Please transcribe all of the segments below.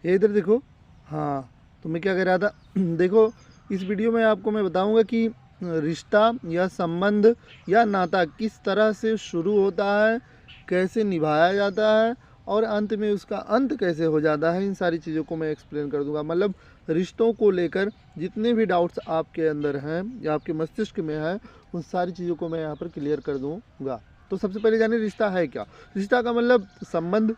ये इधर देखो। हाँ, तो मैं क्या कह रहा था देखो, इस वीडियो में आपको मैं बताऊंगा कि रिश्ता या संबंध या नाता किस तरह से शुरू होता है, कैसे निभाया जाता है और अंत में उसका अंत कैसे हो जाता है। इन सारी चीज़ों को मैं एक्सप्लेन कर दूंगा। मतलब रिश्तों को लेकर जितने भी डाउट्स आपके अंदर हैं या आपके मस्तिष्क में है, उन सारी चीज़ों को मैं यहाँ पर क्लियर कर दूंगा। तो सबसे पहले जाने रिश्ता है क्या। रिश्ता का मतलब संबंध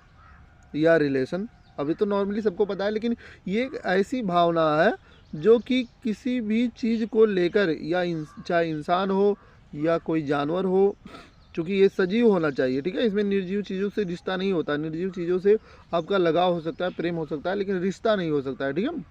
या रिलेशन। अभी तो नॉर्मली सबको पता है, लेकिन ये एक ऐसी भावना है जो कि किसी भी चीज़ को लेकर या चाहे इंसान हो या कोई जानवर हो, चूँकि ये सजीव होना चाहिए, ठीक है। इसमें निर्जीव चीज़ों से रिश्ता नहीं होता। निर्जीव चीज़ों से आपका लगाव हो सकता है, प्रेम हो सकता है, लेकिन रिश्ता नहीं हो सकता है, ठीक है।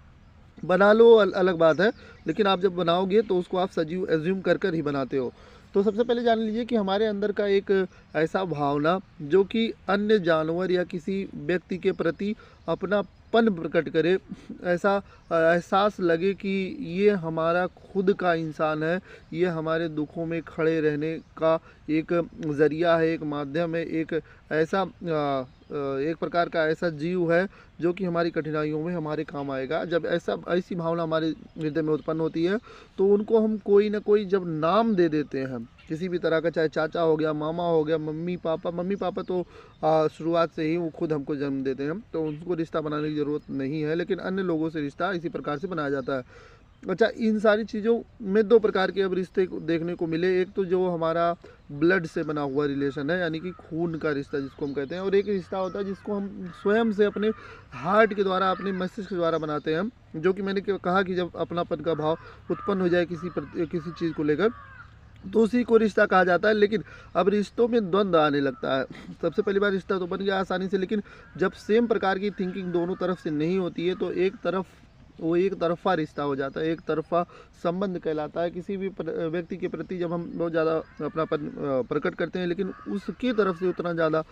बना लो अलग बात है, लेकिन आप जब बनाओगे तो उसको आप सजीव एज्यूम कर कर ही बनाते हो। तो सबसे पहले जान लीजिए कि हमारे अंदर का एक ऐसा भावना जो कि अन्य जानवर या किसी व्यक्ति के प्रति अपनापन प्रकट करे, ऐसा एहसास लगे कि ये हमारा खुद का इंसान है, ये हमारे दुखों में खड़े रहने का एक ज़रिया है, एक माध्यम है, एक ऐसा एक प्रकार का ऐसा जीव है जो कि हमारी कठिनाइयों में हमारे काम आएगा। जब ऐसी भावना हमारे हृदय में उत्पन्न होती है तो उनको हम कोई ना कोई जब नाम दे देते हैं किसी भी तरह का, चाहे चाचा हो गया, मामा हो गया, मम्मी पापा तो शुरुआत से ही वो खुद हमको जन्म देते हैं, तो उनको रिश्ता बनाने की ज़रूरत नहीं है, लेकिन अन्य लोगों से रिश्ता इसी प्रकार से बनाया जाता है। अच्छा, इन सारी चीज़ों में दो प्रकार के अब रिश्ते देखने को मिले। एक तो जो हमारा ब्लड से बना हुआ रिलेशन है, यानी कि खून का रिश्ता जिसको हम कहते हैं, और एक रिश्ता होता है जिसको हम स्वयं से अपने हार्ट के द्वारा, अपने मस्तिष्क के द्वारा बनाते हैं, जो कि मैंने कहा कि जब अपनापन का भाव उत्पन्न हो जाए किसी चीज़ को लेकर, तो उसी को रिश्ता कहा जाता है। लेकिन अब रिश्तों में द्वंद्व आने लगता है। सबसे पहली बार रिश्ता तो बन गया आसानी से, लेकिन जब सेम प्रकार की थिंकिंग दोनों तरफ से नहीं होती है तो एक तरफ वो एक तरफा रिश्ता हो जाता है, एक तरफा संबंध कहलाता है। किसी भी व्यक्ति के प्रति जब हम बहुत ज़्यादा अपनापन प्रकट करते हैं, लेकिन उसकी तरफ से उतना ज़्यादा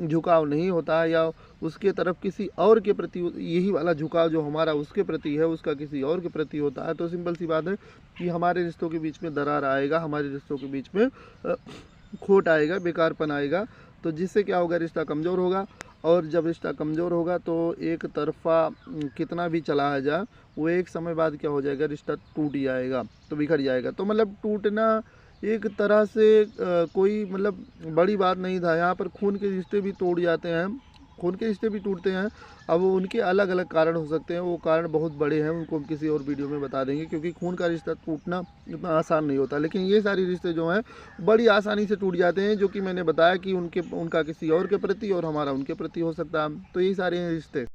झुकाव नहीं होता है, या उसके तरफ किसी और के प्रति यही वाला झुकाव जो हमारा उसके प्रति है उसका किसी और के प्रति होता है, तो सिंपल सी बात है कि हमारे रिश्तों के बीच में दरार आएगा, हमारे रिश्तों के बीच में खोट आएगा, बेकारपन आएगा। तो जिससे क्या होगा, रिश्ता कमज़ोर होगा। और जब रिश्ता कमज़ोर होगा तो एक तरफ़ा कितना भी चलाया जाए, वो एक समय बाद क्या हो जाएगा, रिश्ता टूट जाएगा, तो बिखर जाएगा। तो मतलब टूटना एक तरह से कोई मतलब बड़ी बात नहीं था। यहाँ पर खून के रिश्ते भी तोड़ जाते हैं, खून के रिश्ते भी टूटते हैं। अब उनके अलग अलग कारण हो सकते हैं, वो कारण बहुत बड़े हैं, उनको हम किसी और वीडियो में बता देंगे, क्योंकि खून का रिश्ता टूटना इतना आसान नहीं होता। लेकिन ये सारे रिश्ते जो हैं बड़ी आसानी से टूट जाते हैं, जो कि मैंने बताया कि उनका किसी और के प्रति और हमारा उनके प्रति हो सकता है। तो यही सारे हैं रिश्ते।